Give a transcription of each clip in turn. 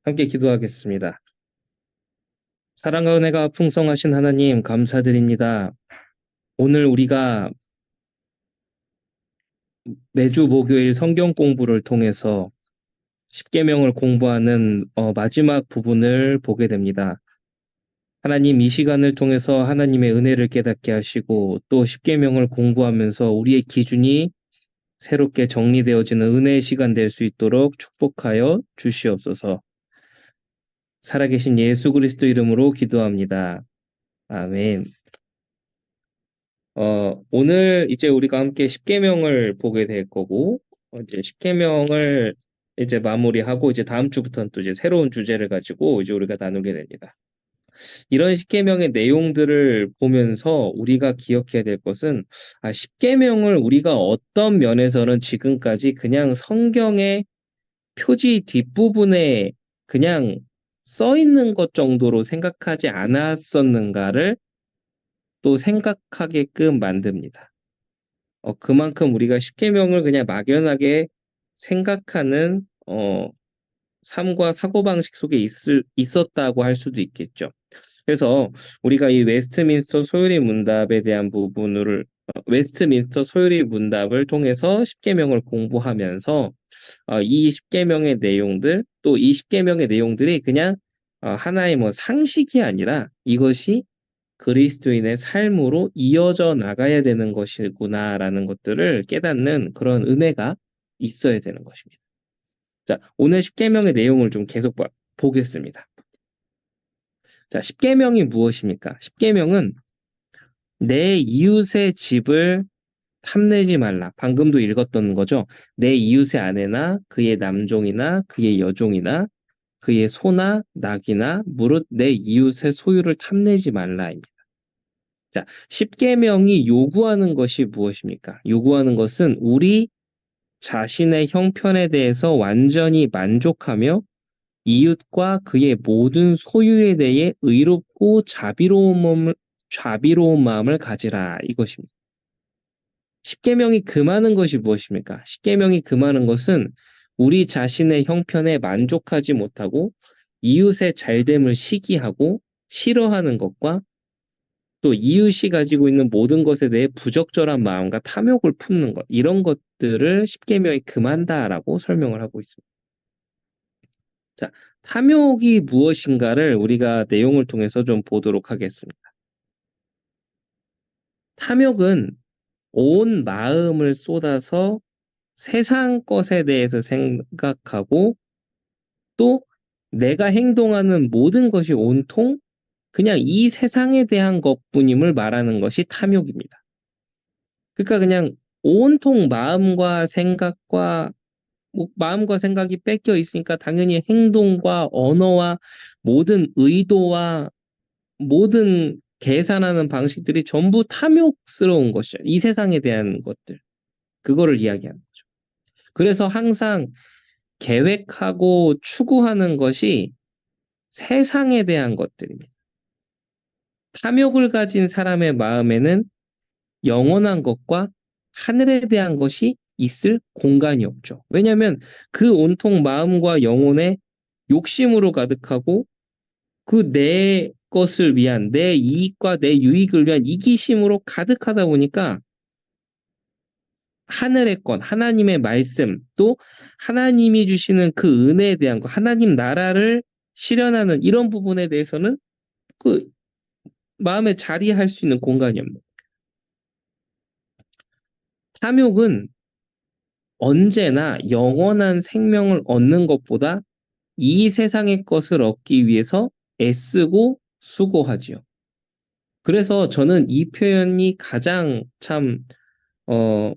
함께 기도하겠습니다. 사랑과 은혜가 풍성하신 하나님 감사드립니다. 오늘 우리가 매주 목요일 성경 공부를 통해서 십계명을 공부하는 마지막 부분을 보게 됩니다. 하나님 이 시간을 통해서 하나님의 은혜를 깨닫게 하시고 또 십계명을 공부하면서 우리의 기준이 새롭게 정리되어지는 은혜의 시간 될 수 있도록 축복하여 주시옵소서. 살아계신 예수 그리스도 이름으로 기도합니다. 아멘. 오늘 이제 우리가 함께 십계명을 보게 될 거고, 이제 십계명을 이제 마무리하고, 이제 다음 주부터는 또 이제 새로운 주제를 가지고 이제 우리가 나누게 됩니다. 이런 십계명의 내용들을 보면서 우리가 기억해야 될 것은, 십계명을 우리가 어떤 면에서는 지금까지 그냥 성경의 표지 뒷부분에 그냥 써 있는 것 정도로 생각하지 않았었는가를 또 생각하게끔 만듭니다. 그만큼 우리가 십계명을 그냥 막연하게 생각하는 삶과 사고방식 속에 있었다고 할 수도 있겠죠. 그래서 우리가 이 웨스트민스터 소요리 문답에 대한 부분을 웨스트민스터 소요리 문답을 통해서 십계명을 공부하면서 이 십계명의 내용들 또 이 십계명의 내용들이 그냥 하나의 뭐 상식이 아니라 이것이 그리스도인의 삶으로 이어져 나가야 되는 것이구나라는 것들을 깨닫는 그런 은혜가 있어야 되는 것입니다. 자, 오늘 십계명의 내용을 좀 계속 보겠습니다. 자, 십계명이 무엇입니까? 십계명은 내 이웃의 집을 탐내지 말라. 방금도 읽었던 거죠. 내 이웃의 아내나 그의 남종이나 그의 여종이나 그의 소나 낙이나 무릇 내 이웃의 소유를 탐내지 말라입니다. 자, 십계명이 요구하는 것이 무엇입니까? 요구하는 것은 우리 자신의 형편에 대해서 완전히 만족하며 이웃과 그의 모든 소유에 대해 의롭고 자비로운 마음을 가지라 이것입니다. 십계명이 금하는 것이 무엇입니까? 십계명이 금하는 것은 우리 자신의 형편에 만족하지 못하고 이웃의 잘됨을 시기하고 싫어하는 것과 또 이웃이 가지고 있는 모든 것에 대해 부적절한 마음과 탐욕을 품는 것, 이런 것들을 십계명이 금한다라고 설명을 하고 있습니다. 자, 탐욕이 무엇인가를 우리가 내용을 통해서 좀 보도록 하겠습니다. 탐욕은 온 마음을 쏟아서 세상 것에 대해서 생각하고 또 내가 행동하는 모든 것이 온통 그냥 이 세상에 대한 것뿐임을 말하는 것이 탐욕입니다. 그러니까 그냥 온통 마음과 생각이 뺏겨 있으니까 당연히 행동과 언어와 모든 의도와 모든 계산하는 방식들이 전부 탐욕스러운 것이죠. 이 세상에 대한 것들. 그거를 이야기하는 거죠. 그래서 항상 계획하고 추구하는 것이 세상에 대한 것들입니다. 탐욕을 가진 사람의 마음에는 영원한 것과 하늘에 대한 것이 있을 공간이 없죠. 왜냐하면 그 온통 마음과 영혼에 욕심으로 가득하고 그 내 것을 위한 내 이익과 내 유익을 위한 이기심으로 가득하다 보니까 하늘의 것, 하나님의 말씀, 또 하나님이 주시는 그 은혜에 대한 것, 하나님 나라를 실현하는 이런 부분에 대해서는 그 마음에 자리할 수 있는 공간이 없는. 탐욕은 언제나 영원한 생명을 얻는 것보다 이 세상의 것을 얻기 위해서 애쓰고 수고하지요. 그래서 저는 이 표현이 가장 참, 어,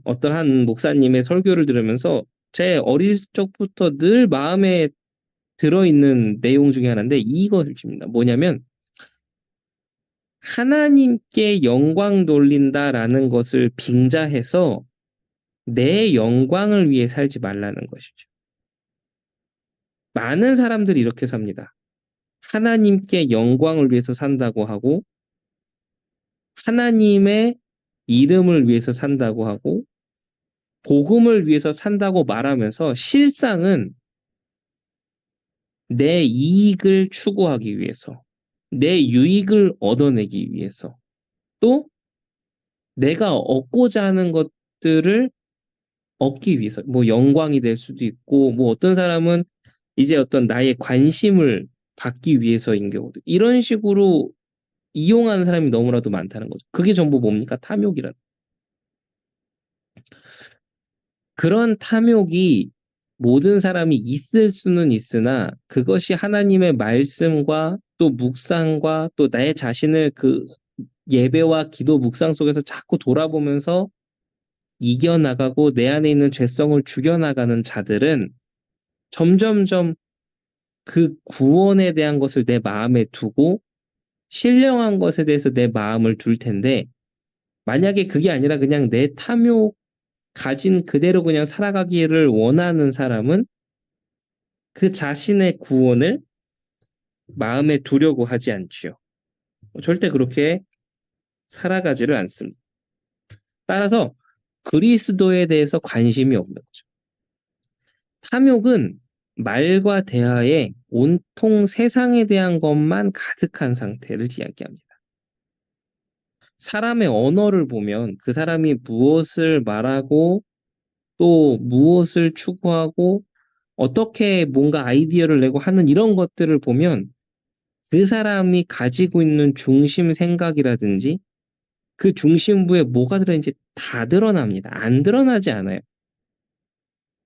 어떤 한 목사님의 설교를 들으면서 제 어릴 적부터 늘 마음에 들어있는 내용 중에 하나인데 이것입니다. 뭐냐면, 하나님께 영광 돌린다라는 것을 빙자해서 내 영광을 위해 살지 말라는 것이죠. 많은 사람들이 이렇게 삽니다. 하나님께 영광을 위해서 산다고 하고, 하나님의 이름을 위해서 산다고 하고, 복음을 위해서 산다고 말하면서 실상은 내 이익을 추구하기 위해서, 내 유익을 얻어내기 위해서, 또 내가 얻고자 하는 것들을 얻기 위해서, 뭐 영광이 될 수도 있고, 뭐 어떤 사람은 이제 어떤 나의 관심을 받기 위해서인 경우도 이런 식으로 이용하는 사람이 너무나도 많다는 거죠. 그게 전부 뭡니까? 탐욕이란. 그런 탐욕이 모든 사람이 있을 수는 있으나 그것이 하나님의 말씀과 또 묵상과 또 나의 자신을 그 예배와 기도 묵상 속에서 자꾸 돌아보면서 이겨나가고 내 안에 있는 죄성을 죽여나가는 자들은 점점점 그 구원에 대한 것을 내 마음에 두고 신령한 것에 대해서 내 마음을 둘 텐데, 만약에 그게 아니라 그냥 내 탐욕 가진 그대로 그냥 살아가기를 원하는 사람은 그 자신의 구원을 마음에 두려고 하지 않지요. 절대 그렇게 살아가지를 않습니다. 따라서 그리스도에 대해서 관심이 없는 거죠. 탐욕은 말과 대화에 온통 세상에 대한 것만 가득한 상태를 이야기합니다. 사람의 언어를 보면 그 사람이 무엇을 말하고 또 무엇을 추구하고 어떻게 뭔가 아이디어를 내고 하는 이런 것들을 보면 그 사람이 가지고 있는 중심 생각이라든지 그 중심부에 뭐가 들어있는지 다 드러납니다. 안 드러나지 않아요.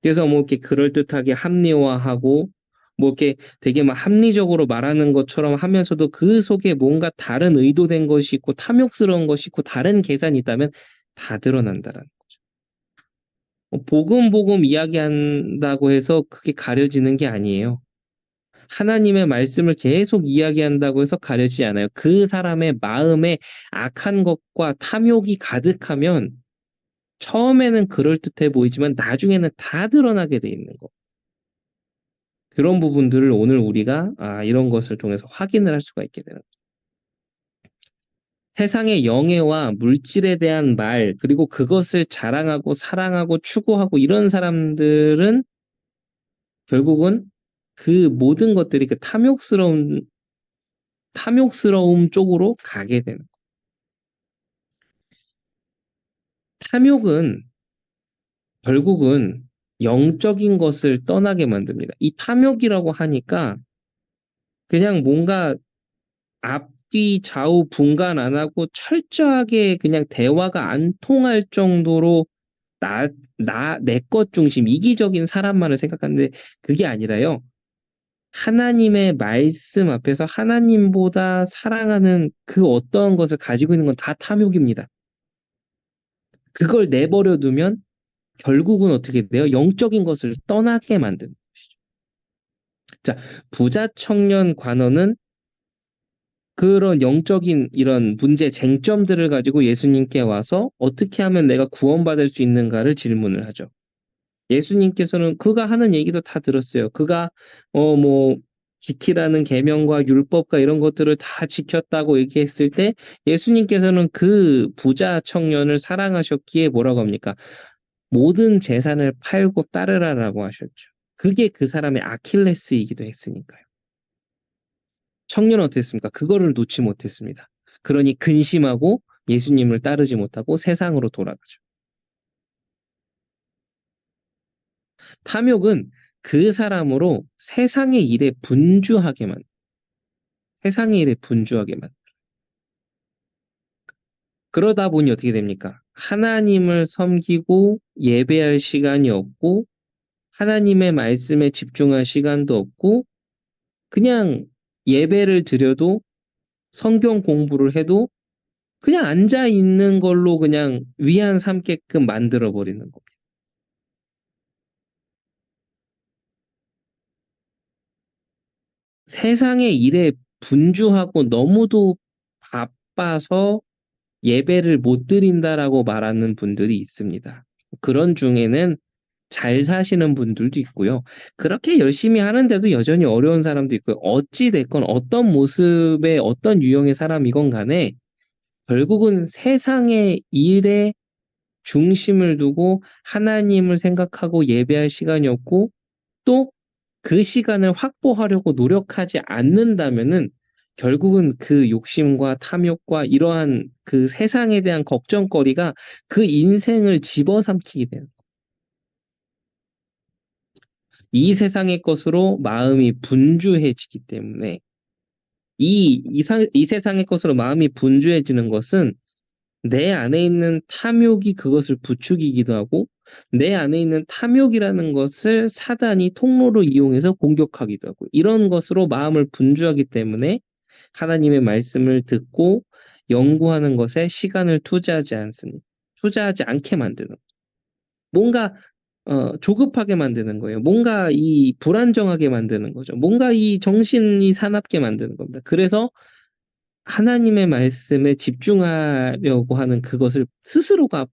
그래서 뭐 이렇게 그럴듯하게 합리화하고 뭐 이렇게 되게 막 합리적으로 말하는 것처럼 하면서도 그 속에 뭔가 다른 의도된 것이 있고 탐욕스러운 것이 있고 다른 계산이 있다면 다 드러난다라는 거죠. 복음 이야기한다고 해서 그게 가려지는 게 아니에요. 하나님의 말씀을 계속 이야기한다고 해서 가려지지 않아요. 그 사람의 마음에 악한 것과 탐욕이 가득하면 처음에는 그럴듯해 보이지만 나중에는 다 드러나게 돼 있는 거. 그런 부분들을 오늘 우리가 이런 것을 통해서 확인을 할 수가 있게 되는 거죠. 세상의 영예와 물질에 대한 말, 그리고 그것을 자랑하고 사랑하고 추구하고 이런 사람들은 결국은 그 모든 것들이 그 탐욕스러움 쪽으로 가게 되는 거예요. 탐욕은 결국은 영적인 것을 떠나게 만듭니다. 이 탐욕이라고 하니까 그냥 뭔가 앞뒤 좌우 분간 안 하고 철저하게 그냥 대화가 안 통할 정도로 내 것 중심, 이기적인 사람만을 생각하는데 그게 아니라요. 하나님의 말씀 앞에서 하나님보다 사랑하는 그 어떠한 것을 가지고 있는 건 다 탐욕입니다. 그걸 내버려 두면 결국은 어떻게 돼요? 영적인 것을 떠나게 만드는 것이죠. 자, 부자 청년 관원은 그런 영적인 이런 문제 쟁점들을 가지고 예수님께 와서 어떻게 하면 내가 구원받을 수 있는가를 질문을 하죠. 예수님께서는 그가 하는 얘기도 다 들었어요. 그가 뭐 지키라는 계명과 율법과 이런 것들을 다 지켰다고 얘기했을 때 예수님께서는 그 부자 청년을 사랑하셨기에 뭐라고 합니까? 모든 재산을 팔고 따르라라고 하셨죠. 그게 그 사람의 아킬레스이기도 했으니까요. 청년은 어땠습니까? 그거를 놓지 못했습니다. 그러니 근심하고 예수님을 따르지 못하고 세상으로 돌아가죠. 탐욕은 그 사람으로 세상의 일에 분주하게 만. 그러다 보니 어떻게 됩니까? 하나님을 섬기고 예배할 시간이 없고 하나님의 말씀에 집중할 시간도 없고 그냥 예배를 드려도 성경 공부를 해도 그냥 앉아 있는 걸로 그냥 위안 삼게끔 만들어 버리는 겁니다. 세상의 일에 분주하고 너무도 바빠서 예배를 못 드린다라고 말하는 분들이 있습니다. 그런 중에는 잘 사시는 분들도 있고요. 그렇게 열심히 하는데도 여전히 어려운 사람도 있고요. 어찌 됐건 어떤 모습의 어떤 유형의 사람이건 간에 결국은 세상의 일에 중심을 두고 하나님을 생각하고 예배할 시간이 없고 또 그 시간을 확보하려고 노력하지 않는다면은 결국은 그 욕심과 탐욕과 이러한 그 세상에 대한 걱정거리가 그 인생을 집어삼키게 돼요. 이 세상의 것으로 마음이 분주해지기 때문에 이 세상의 것으로 마음이 분주해지는 것은 내 안에 있는 탐욕이 그것을 부추기기도 하고 내 안에 있는 탐욕이라는 것을 사단이 통로로 이용해서 공격하기도 하고 이런 것으로 마음을 분주하기 때문에 하나님의 말씀을 듣고 연구하는 것에 시간을 투자하지 않습니다. 투자하지 않게 만드는 뭔가 조급하게 만드는 거예요. 뭔가 이 불안정하게 만드는 거죠. 뭔가 이 정신이 사납게 만드는 겁니다. 그래서 하나님의 말씀에 집중하려고 하는 그것을 스스로가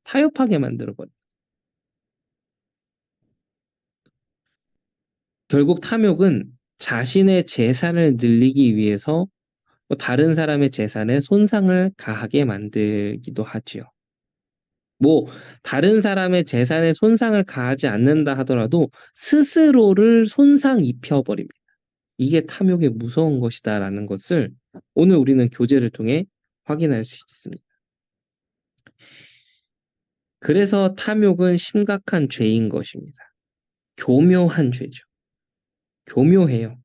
타협하게 만들어 버려요. 결국 탐욕은 자신의 재산을 늘리기 위해서 뭐 다른 사람의 재산에 손상을 가하게 만들기도 하지요. 뭐 다른 사람의 재산에 손상을 가하지 않는다 하더라도 스스로를 손상 입혀 버립니다. 이게 탐욕의 무서운 것이다라는 것을 오늘 우리는 교제를 통해 확인할 수 있습니다. 그래서 탐욕은 심각한 죄인 것입니다. 교묘한 죄죠. 교묘해요.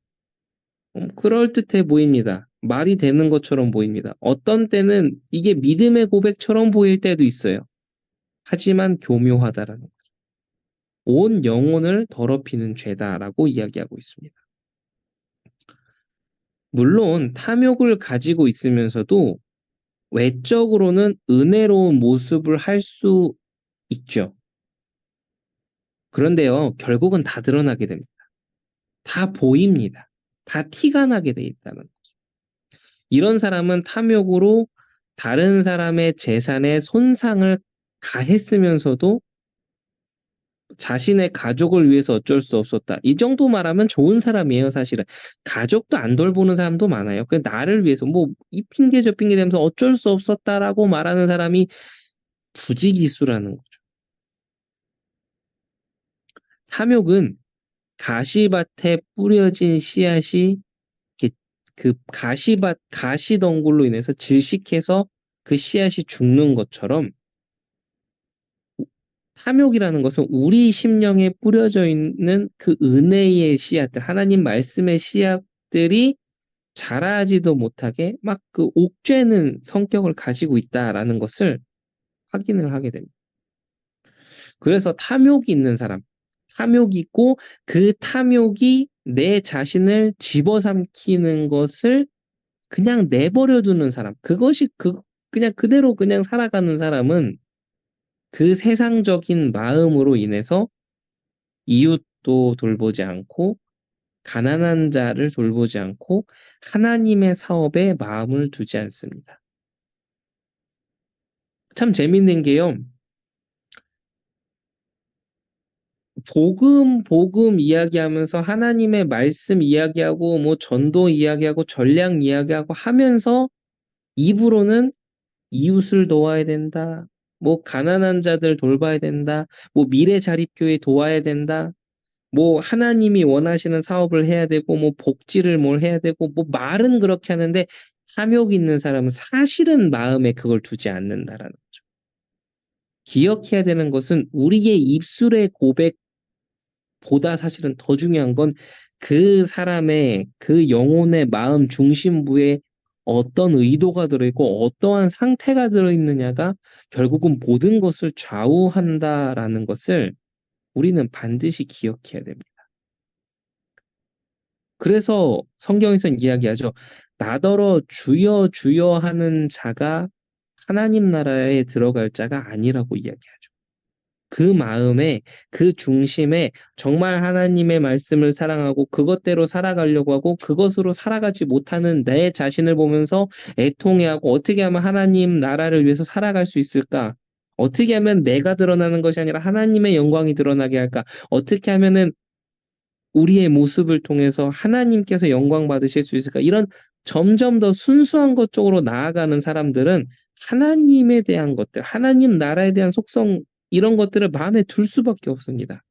그럴듯해 보입니다. 말이 되는 것처럼 보입니다. 어떤 때는 이게 믿음의 고백처럼 보일 때도 있어요. 하지만 교묘하다라는 거죠. 온 영혼을 더럽히는 죄다라고 이야기하고 있습니다. 물론 탐욕을 가지고 있으면서도 외적으로는 은혜로운 모습을 할 수 있죠. 그런데요, 결국은 다 드러나게 됩니다. 다 보입니다. 다 티가 나게 돼 있다는 거죠. 이런 사람은 탐욕으로 다른 사람의 재산에 손상을 가했으면서도 자신의 가족을 위해서 어쩔 수 없었다. 이 정도 말하면 좋은 사람이에요, 사실은. 가족도 안 돌보는 사람도 많아요. 그 나를 위해서 뭐 이 핑계 저 핑계 대면서 어쩔 수 없었다라고 말하는 사람이 부지기수라는 거죠. 탐욕은 가시밭에 뿌려진 씨앗이 그 가시덩굴로 인해서 질식해서 그 씨앗이 죽는 것처럼 탐욕이라는 것은 우리 심령에 뿌려져 있는 그 은혜의 씨앗들, 하나님 말씀의 씨앗들이 자라지도 못하게 막 그 옥죄는 성격을 가지고 있다라는 것을 확인을 하게 됩니다. 그래서 탐욕이 있는 사람, 탐욕이 있고 그 탐욕이 내 자신을 집어삼키는 것을 그냥 내버려 두는 사람, 그것이 그냥 그대로 그냥 살아가는 사람은 그 세상적인 마음으로 인해서 이웃도 돌보지 않고 가난한 자를 돌보지 않고 하나님의 사업에 마음을 두지 않습니다. 참 재밌는 게요. 복음 이야기하면서 하나님의 말씀 이야기하고 뭐 전도 이야기하고 전략 이야기하고 하면서 입으로는 이웃을 도와야 된다. 뭐 가난한 자들 돌봐야 된다. 뭐 미래 자립교회 도와야 된다. 뭐 하나님이 원하시는 사업을 해야 되고 뭐 복지를 뭘 해야 되고 뭐 말은 그렇게 하는데 탐욕 있는 사람은 사실은 마음에 그걸 두지 않는다라는 거죠. 기억해야 되는 것은 우리의 입술의 고백보다 사실은 더 중요한 건 그 사람의 그 영혼의 마음 중심부에 어떤 의도가 들어있고 어떠한 상태가 들어있느냐가 결국은 모든 것을 좌우한다라는 것을 우리는 반드시 기억해야 됩니다. 그래서 성경에서는 이야기하죠. 나더러 주여 주여 하는 자가 하나님 나라에 들어갈 자가 아니라고 이야기하죠. 그 마음에 그 중심에 정말 하나님의 말씀을 사랑하고 그것대로 살아가려고 하고 그것으로 살아가지 못하는 내 자신을 보면서 애통해하고 어떻게 하면 하나님 나라를 위해서 살아갈 수 있을까? 어떻게 하면 내가 드러나는 것이 아니라 하나님의 영광이 드러나게 할까? 어떻게 하면은 우리의 모습을 통해서 하나님께서 영광 받으실 수 있을까? 이런 점점 더 순수한 것 쪽으로 나아가는 사람들은 하나님에 대한 것들, 하나님 나라에 대한 속성 이런 것들을 마음에 둘 수밖에 없습니다.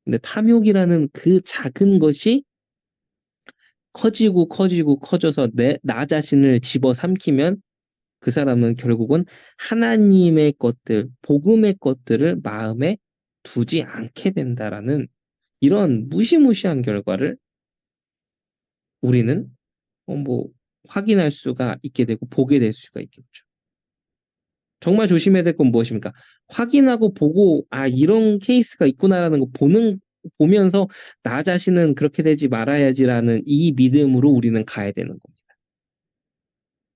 근데 탐욕이라는 그 작은 것이 커져서 나 자신을 집어삼키면 그 사람은 결국은 하나님의 것들, 복음의 것들을 마음에 두지 않게 된다라는 이런 무시무시한 결과를 우리는 뭐 확인할 수가 있게 되고 보게 될 수가 있겠죠. 정말 조심해야 될 건 무엇입니까? 확인하고 보고 이런 케이스가 있구나라는 거 보면서 나 자신은 그렇게 되지 말아야지라는 이 믿음으로 우리는 가야 되는 겁니다.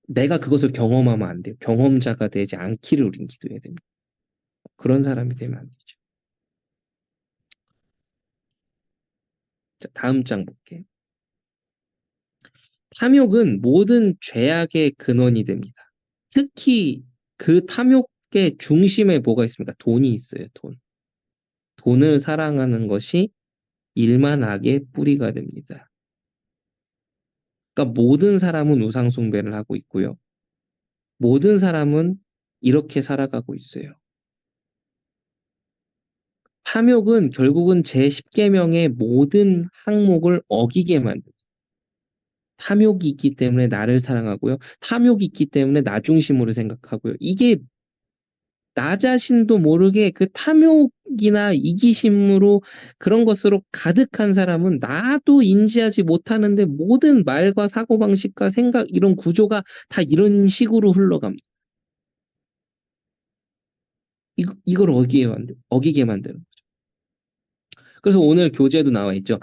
내가 그것을 경험하면 안 돼요. 경험자가 되지 않기를 우린 기도해야 됩니다. 그런 사람이 되면 안 되죠. 자, 다음 장 볼게요. 탐욕은 모든 죄악의 근원이 됩니다. 특히 그 탐욕의 중심에 뭐가 있습니까? 돈이 있어요, 돈. 돈을 사랑하는 것이 일만 악의 뿌리가 됩니다. 그러니까 모든 사람은 우상 숭배를 하고 있고요. 모든 사람은 이렇게 살아가고 있어요. 탐욕은 결국은 제10계명의 모든 항목을 어기게 만듭니다. 탐욕이 있기 때문에 나를 사랑하고요. 탐욕이 있기 때문에 나 중심으로 생각하고요. 이게 나 자신도 모르게 그 탐욕이나 이기심으로 그런 것으로 가득한 사람은 나도 인지하지 못하는데 모든 말과 사고방식과 생각 이런 구조가 다 이런 식으로 흘러갑니다. 이걸 어기게 만드는 거죠. 그래서 오늘 교재도 나와 있죠.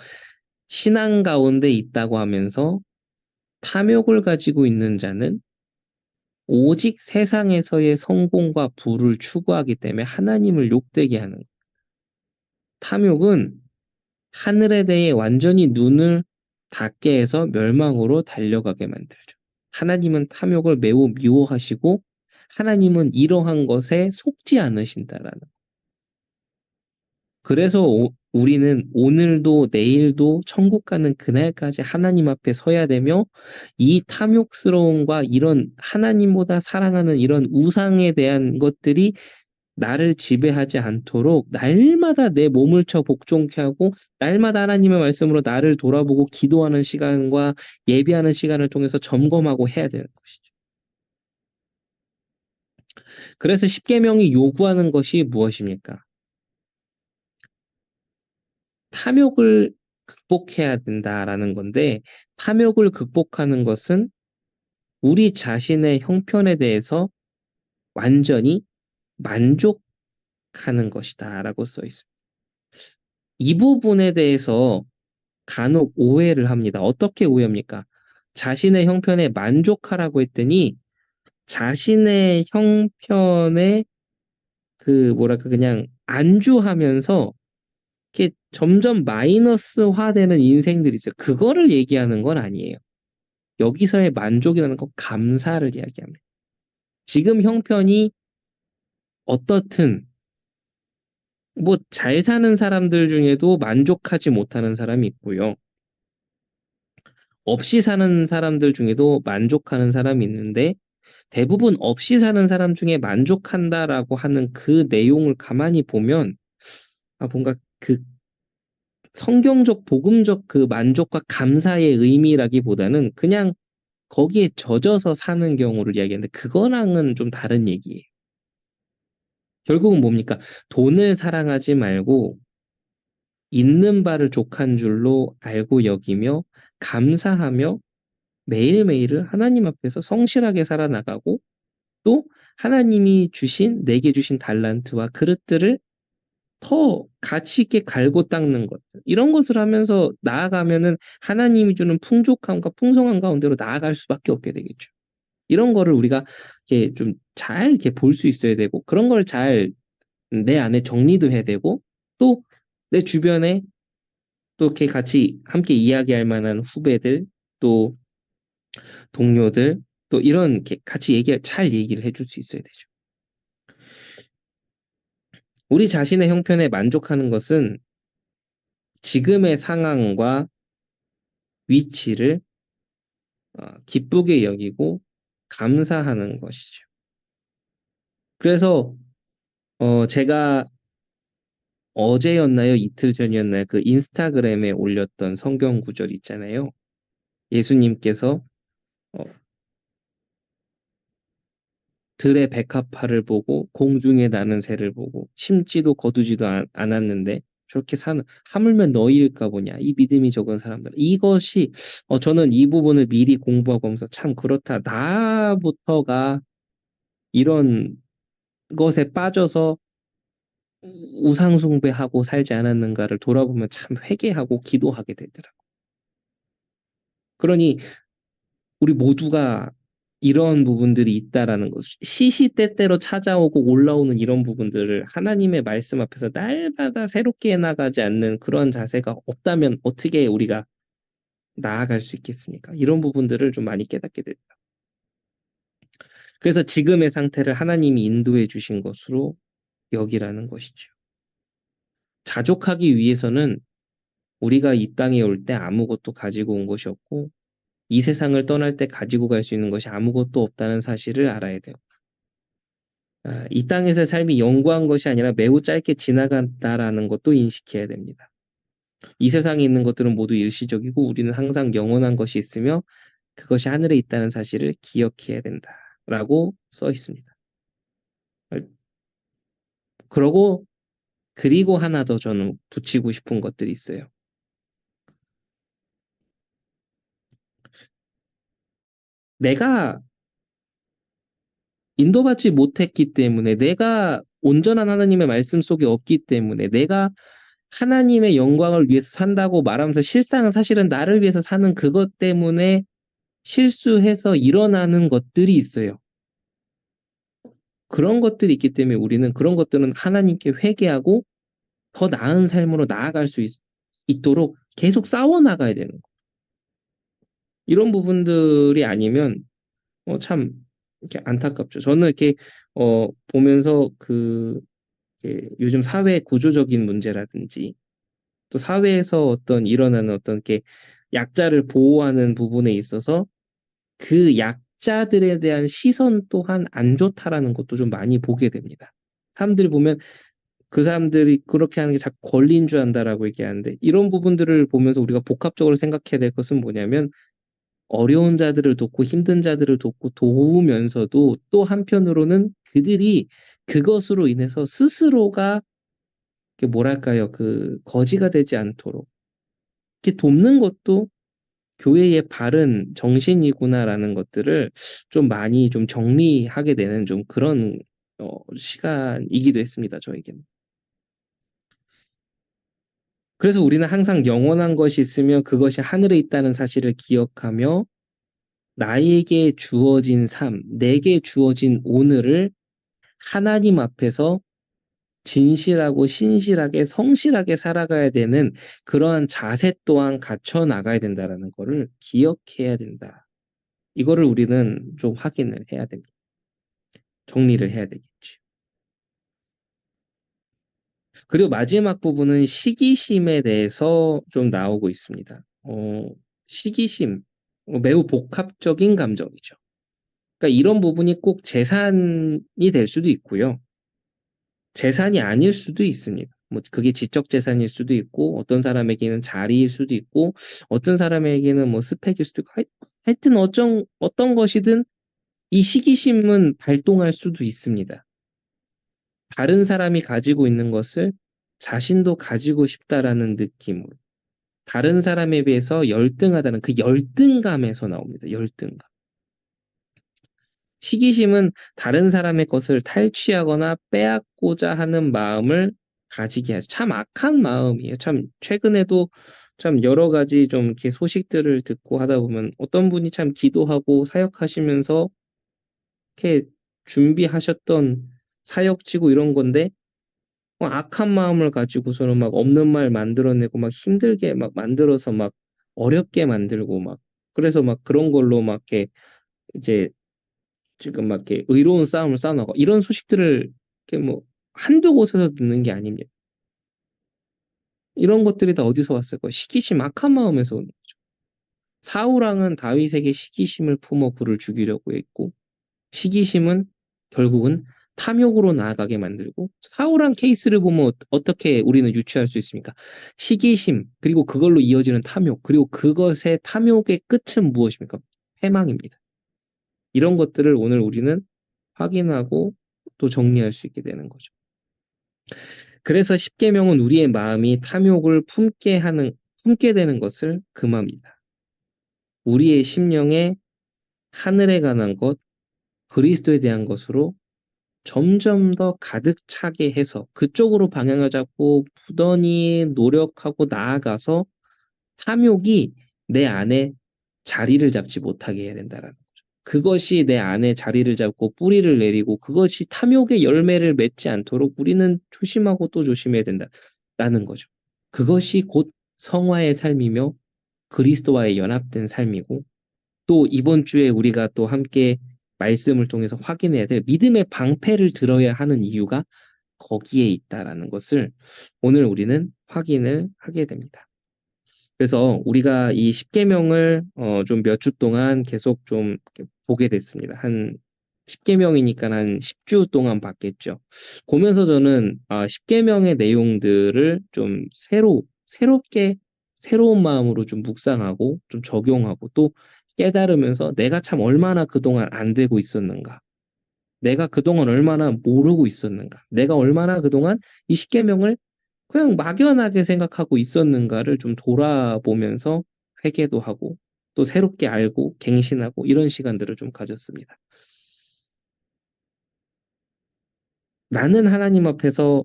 신앙 가운데 있다고 하면서 탐욕을 가지고 있는 자는 오직 세상에서의 성공과 부를 추구하기 때문에 하나님을 욕되게 하는 거예요. 탐욕은 하늘에 대해 완전히 눈을 닫게 해서 멸망으로 달려가게 만들죠. 하나님은 탐욕을 매우 미워하시고 하나님은 이러한 것에 속지 않으신다라는. 그래서 우리는 오늘도 내일도 천국 가는 그날까지 하나님 앞에 서야 되며 이 탐욕스러움과 이런 하나님보다 사랑하는 이런 우상에 대한 것들이 나를 지배하지 않도록 날마다 내 몸을 쳐 복종케 하고 날마다 하나님의 말씀으로 나를 돌아보고 기도하는 시간과 예배하는 시간을 통해서 점검하고 해야 되는 것이죠. 그래서 십계명이 요구하는 것이 무엇입니까? 탐욕을 극복해야 된다라는 건데 탐욕을 극복하는 것은 우리 자신의 형편에 대해서 완전히 만족하는 것이다라고 써 있습니다. 이 부분에 대해서 간혹 오해를 합니다. 어떻게 오해합니까? 자신의 형편에 만족하라고 했더니 자신의 형편에 그냥 안주하면서 이렇게 점점 마이너스화되는 인생들이 있어요. 그거를 얘기하는 건 아니에요. 여기서의 만족이라는 건 감사를 이야기합니다. 지금 형편이 어떻든 뭐 잘 사는 사람들 중에도 만족하지 못하는 사람이 있고요. 없이 사는 사람들 중에도 만족하는 사람이 있는데 대부분 없이 사는 사람 중에 만족한다라고 하는 그 내용을 가만히 보면 뭔가 그 성경적 복음적 그 만족과 감사의 의미라기보다는 그냥 거기에 젖어서 사는 경우를 이야기하는데 그거랑은 좀 다른 얘기예요. 결국은 뭡니까? 돈을 사랑하지 말고 있는 바를 족한 줄로 알고 여기며 감사하며 매일매일을 하나님 앞에서 성실하게 살아나가고 또 하나님이 내게 주신 달란트와 그릇들을 더 가치 있게 갈고 닦는 것. 이런 것을 하면서 나아가면은 하나님이 주는 풍족함과 풍성한 가운데로 나아갈 수밖에 없게 되겠죠. 이런 거를 우리가 이렇게 좀 잘 이렇게 볼 수 있어야 되고 그런 걸 잘 내 안에 정리도 해야 되고 또 내 주변에 또 이렇게 같이 함께 이야기할 만한 후배들 또 동료들 또 이런 이렇게 같이 잘 얘기를 해줄 수 있어야 되죠. 우리 자신의 형편에 만족하는 것은 지금의 상황과 위치를 기쁘게 여기고 감사하는 것이죠. 그래서 제가 어제였나요? 이틀 전이었나요? 그 인스타그램에 올렸던 성경 구절 있잖아요. 예수님께서 어, 들의 백합화를 보고 공중에 나는 새를 보고 심지도 거두지도 않았는데 저렇게 사는 하물며 너희일까 보냐 이 믿음이 적은 사람들 이것이 저는 이 부분을 미리 공부하고 하면서 참 그렇다 나부터가 이런 것에 빠져서 우상 숭배하고 살지 않았는가를 돌아보면 참 회개하고 기도하게 되더라고. 그러니 우리 모두가 이런 부분들이 있다라는 것, 시시때때로 찾아오고 올라오는 이런 부분들을 하나님의 말씀 앞에서 날마다 새롭게 해나가지 않는 그런 자세가 없다면 어떻게 우리가 나아갈 수 있겠습니까? 이런 부분들을 좀 많이 깨닫게 됐다. 그래서 지금의 상태를 하나님이 인도해 주신 것으로 여기라는 것이죠. 자족하기 위해서는 우리가 이 땅에 올 때 아무것도 가지고 온 것이 없고 이 세상을 떠날 때 가지고 갈 수 있는 것이 아무것도 없다는 사실을 알아야 돼요. 이 땅에서의 삶이 영구한 것이 아니라 매우 짧게 지나간다라는 것도 인식해야 됩니다. 이 세상에 있는 것들은 모두 일시적이고 우리는 항상 영원한 것이 있으며 그것이 하늘에 있다는 사실을 기억해야 된다라고 써 있습니다. 그리고 하나 더 저는 붙이고 싶은 것들이 있어요. 내가 인도받지 못했기 때문에 내가 온전한 하나님의 말씀 속에 없기 때문에 내가 하나님의 영광을 위해서 산다고 말하면서 실상은 사실은 나를 위해서 사는 그것 때문에 실수해서 일어나는 것들이 있어요. 그런 것들이 있기 때문에 우리는 그런 것들은 하나님께 회개하고 더 나은 삶으로 나아갈 수 있도록 계속 싸워나가야 되는 거예요. 이런 부분들이 아니면 참 이렇게 안타깝죠. 저는 이렇게 보면서 요즘 사회 구조적인 문제라든지 또 사회에서 일어나는 이렇게 약자를 보호하는 부분에 있어서 그 약자들에 대한 시선 또한 안 좋다라는 것도 좀 많이 보게 됩니다. 사람들이 보면 그 사람들이 그렇게 하는 게 자꾸 권리인 줄 안다라고 얘기하는데 이런 부분들을 보면서 우리가 복합적으로 생각해야 될 것은 뭐냐면 어려운 자들을 돕고 힘든 자들을 돕고 도우면서도 또 한편으로는 그들이 그것으로 인해서 스스로가 뭐랄까요, 거지가 되지 않도록 이렇게 돕는 것도 교회의 바른 정신이구나라는 것들을 좀 많이 좀 정리하게 되는 좀 그런 시간이기도 했습니다, 저에게는. 그래서 우리는 항상 영원한 것이 있으며 그것이 하늘에 있다는 사실을 기억하며 나에게 주어진 삶, 내게 주어진 오늘을 하나님 앞에서 진실하고 신실하게 성실하게 살아가야 되는 그러한 자세 또한 갖춰 나가야 된다라는 거를 기억해야 된다. 이거를 우리는 좀 확인을 해야 됩니다. 정리를 해야 되겠지. 그리고 마지막 부분은 시기심에 대해서 좀 나오고 있습니다. 시기심, 매우 복합적인 감정이죠. 그러니까 이런 부분이 꼭 재산이 될 수도 있고요. 재산이 아닐 수도 있습니다. 뭐 그게 지적 재산일 수도 있고 어떤 사람에게는 자리일 수도 있고 어떤 사람에게는 뭐 스펙일 수도 있고 하여튼 어떤 것이든 이 시기심은 발동할 수도 있습니다. 다른 사람이 가지고 있는 것을 자신도 가지고 싶다라는 느낌으로 다른 사람에 비해서 열등하다는 그 열등감에서 나옵니다. 열등감. 시기심은 다른 사람의 것을 탈취하거나 빼앗고자 하는 마음을 가지게 하죠. 참 악한 마음이에요. 참 최근에도 참 여러 가지 좀 이렇게 소식들을 듣고 하다 보면 어떤 분이 참 기도하고 사역하시면서 이렇게 준비하셨던 사역지고 이런 건데 악한 마음을 가지고서는 막 없는 말 만들어내고 막 힘들게 막 만들어서 막 어렵게 만들고 막 그래서 막 그런 걸로 막 이렇게 이제 지금 막 이렇게 의로운 싸움을 싸워나가고 이런 소식들을 이렇게 뭐 한두 곳에서 듣는 게 아닙니다. 이런 것들이 다 어디서 왔을까요? 시기심, 악한 마음에서 오는 거죠. 사울왕은 다윗에게 시기심을 품어 그를 죽이려고 했고 시기심은 결국은 탐욕으로 나아가게 만들고, 사울한 케이스를 보면 어떻게 우리는 유추할 수 있습니까? 시기심, 그리고 그걸로 이어지는 탐욕, 그리고 그것의 탐욕의 끝은 무엇입니까? 패망입니다. 이런 것들을 오늘 우리는 확인하고 또 정리할 수 있게 되는 거죠. 그래서 십계명은 우리의 마음이 탐욕을 품게 되는 것을 금합니다. 우리의 심령에 하늘에 관한 것, 그리스도에 대한 것으로 점점 더 가득 차게 해서 그쪽으로 방향을 잡고 부단히 노력하고 나아가서 탐욕이 내 안에 자리를 잡지 못하게 해야 된다라는 거죠. 그것이 내 안에 자리를 잡고 뿌리를 내리고 그것이 탐욕의 열매를 맺지 않도록 우리는 조심하고 또 조심해야 된다라는 거죠. 그것이 곧 성화의 삶이며 그리스도와의 연합된 삶이고, 또 이번 주에 우리가 또 함께 말씀을 통해서 확인해야 될 믿음의 방패를 들어야 하는 이유가 거기에 있다라는 것을 오늘 우리는 확인을 하게 됩니다. 그래서 우리가 이 십계명을 좀 몇 주 동안 계속 좀 보게 됐습니다. 한 10계명이니까 한 10주 동안 봤겠죠. 보면서 저는 십계명의 내용들을 좀 새롭게 새로운 마음으로 좀 묵상하고 좀 적용하고 또 깨달으면서 내가 참 얼마나 그동안 안 되고 있었는가. 내가 그동안 얼마나 모르고 있었는가. 내가 얼마나 그동안 이 십계명을 그냥 막연하게 생각하고 있었는가를 좀 돌아보면서 회개도 하고 또 새롭게 알고 갱신하고 이런 시간들을 좀 가졌습니다. 나는 하나님 앞에서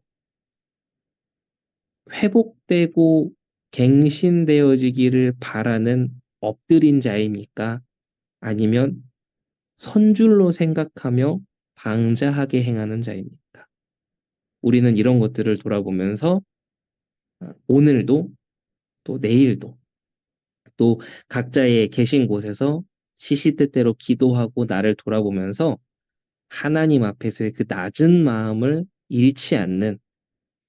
회복되고 갱신되어지기를 바라는 엎드린 자입니까? 아니면 선줄로 생각하며 방자하게 행하는 자입니까? 우리는 이런 것들을 돌아보면서 오늘도 또 내일도 또 각자의 계신 곳에서 시시때때로 기도하고 나를 돌아보면서 하나님 앞에서의 그 낮은 마음을 잃지 않는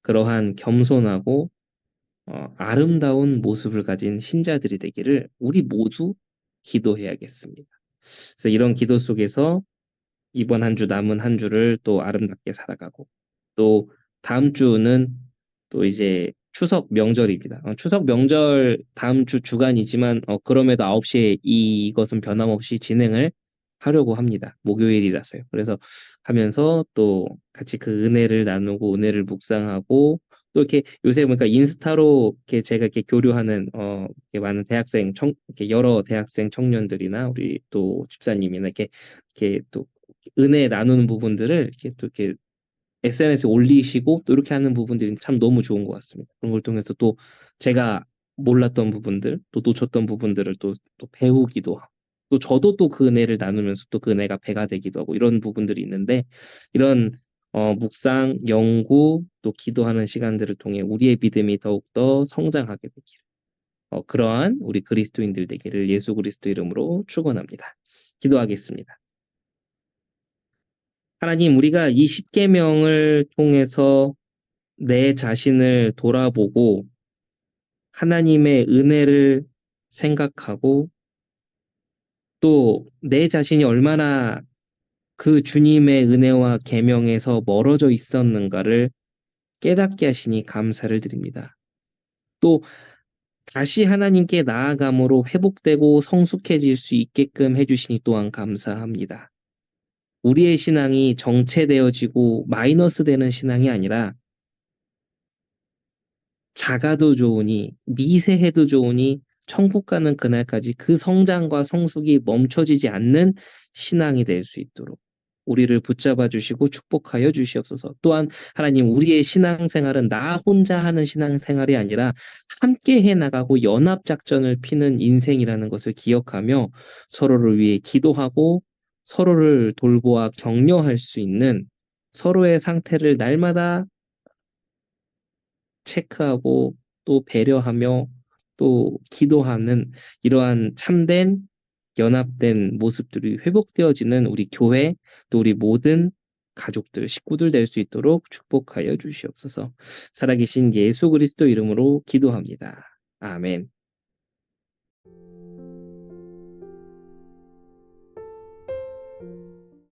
그러한 겸손하고 아름다운 모습을 가진 신자들이 되기를 우리 모두 기도해야겠습니다. 그래서 이런 기도 속에서 이번 한 주 남은 한 주를 또 아름답게 살아가고, 또 다음 주는 또 이제 추석 명절입니다. 추석 명절 다음 주 주간이지만 그럼에도 9시에 이것은 변함없이 진행을 하려고 합니다. 목요일이라서요. 그래서 하면서 또 같이 그 은혜를 나누고 은혜를 묵상하고 또 이렇게 요새 보니까 인스타로 이렇게 제가 이렇게 교류하는 이렇게 많은 이렇게 여러 대학생 청년들이나 우리 또 집사님이나 이렇게 또 은혜 나누는 부분들을 이렇게 또 이렇게 SNS에 올리시고 또 이렇게 하는 부분들이 참 너무 좋은 것 같습니다. 그런 걸 통해서 또 제가 몰랐던 부분들, 또 놓쳤던 부분들을 또 배우기도 하고, 또 저도 또 그 은혜를 나누면서 또 그 은혜가 배가 되기도 하고 이런 부분들이 있는데, 이런 묵상, 연구, 또 기도하는 시간들을 통해 우리의 믿음이 더욱더 성장하게 되기를 그러한 우리 그리스도인들 되기를 예수 그리스도 이름으로 축원합니다. 기도하겠습니다. 하나님, 우리가 이 십계명을 통해서 내 자신을 돌아보고 하나님의 은혜를 생각하고 또 내 자신이 얼마나 그 주님의 은혜와 계명에서 멀어져 있었는가를 깨닫게 하시니 감사를 드립니다. 또 다시 하나님께 나아감으로 회복되고 성숙해질 수 있게끔 해주시니 또한 감사합니다. 우리의 신앙이 정체되어지고 마이너스 되는 신앙이 아니라 작아도 좋으니 미세해도 좋으니 천국 가는 그날까지 그 성장과 성숙이 멈춰지지 않는 신앙이 될 수 있도록 우리를 붙잡아 주시고 축복하여 주시옵소서. 또한 하나님, 우리의 신앙생활은 나 혼자 하는 신앙생활이 아니라 함께 해나가고 연합작전을 피는 인생이라는 것을 기억하며 서로를 위해 기도하고 서로를 돌보아 격려할 수 있는, 서로의 상태를 날마다 체크하고 또 배려하며 또 기도하는 이러한 참된 연합된 모습들이 회복되어지는 우리 교회, 또 우리 모든 가족들, 식구들 될 수 있도록 축복하여 주시옵소서. 살아계신 예수 그리스도 이름으로 기도합니다. 아멘.